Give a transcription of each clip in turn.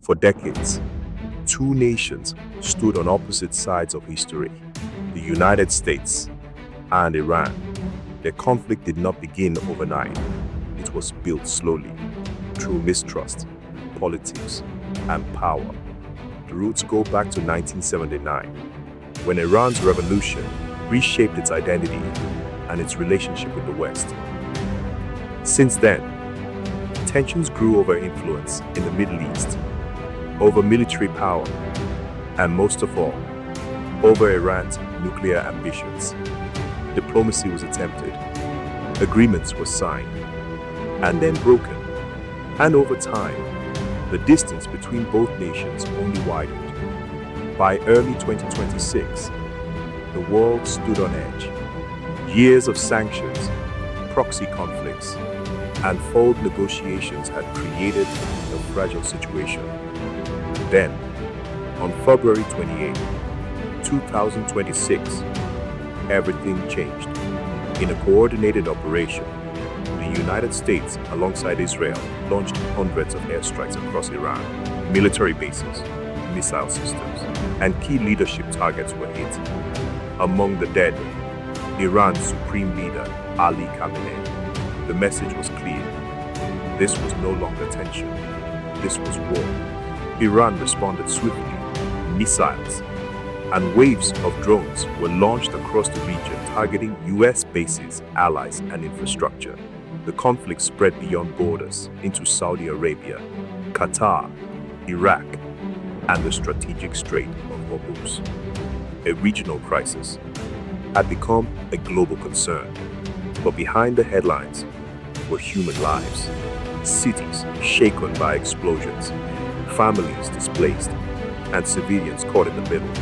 For decades, two nations stood on opposite sides of history, the United States and Iran. Their conflict did not begin overnight. It was built slowly, through mistrust, politics, and power. The roots go back to 1979, when Iran's revolution reshaped its identity and its relationship with the West. Since then, tensions grew over influence in the Middle East, over military power, and most of all, over Iran's nuclear ambitions. Diplomacy was attempted, agreements were signed, and then broken. And over time, the distance between both nations only widened. By early 2026, the world stood on edge. Years of sanctions, proxy conflicts, and failed negotiations had created a fragile situation. Then, on February 28, 2026, everything changed. In a coordinated operation, the United States, alongside Israel, launched hundreds of airstrikes across Iran. Military bases, missile systems, and key leadership targets were hit. Among the dead, Iran's supreme leader, Ali Khamenei. The message was clear. This was no longer tension. This was war. Iran responded swiftly. Missiles and waves of drones were launched across the region, targeting US bases, allies, and infrastructure. The conflict spread beyond borders into Saudi Arabia, Qatar, Iraq, and the strategic Strait of Hormuz. A regional crisis had become a global concern, but behind the headlines were human lives, cities shaken by explosions, families displaced, and civilians caught in the middle.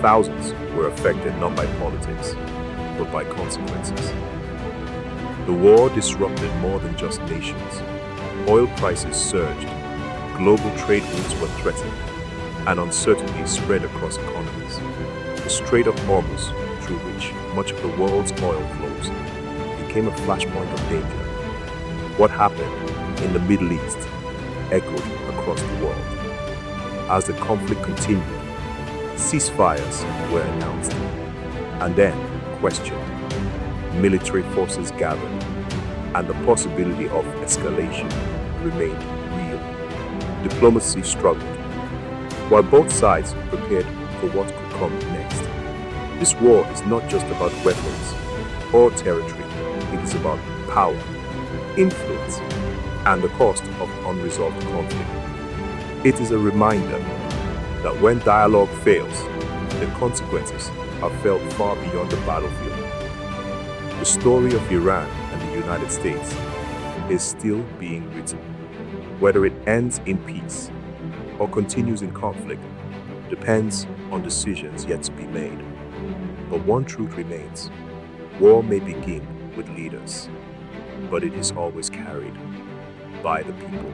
Thousands were affected not by politics, but by consequences. The war disrupted more than just nations. Oil prices surged, global trade routes were threatened, and uncertainty spread across economies. The Strait of Hormuz, through which much of the world's oil flows, became a flashpoint of danger. What happened in the Middle East echoed across the world. As the conflict continued, ceasefires were announced and then questioned. Military forces gathered, and the possibility of escalation remained real. Diplomacy struggled, while both sides prepared for what could come next. This war is not just about weapons or territory. It is about power, influence, and the cost of unresolved conflict. It is a reminder that when dialogue fails, the consequences are felt far beyond the battlefield. The story of Iran and the United States is still being written. Whether it ends in peace or continues in conflict depends on decisions yet to be made. But one truth remains: war may begin with leaders, but it is always carried by the people.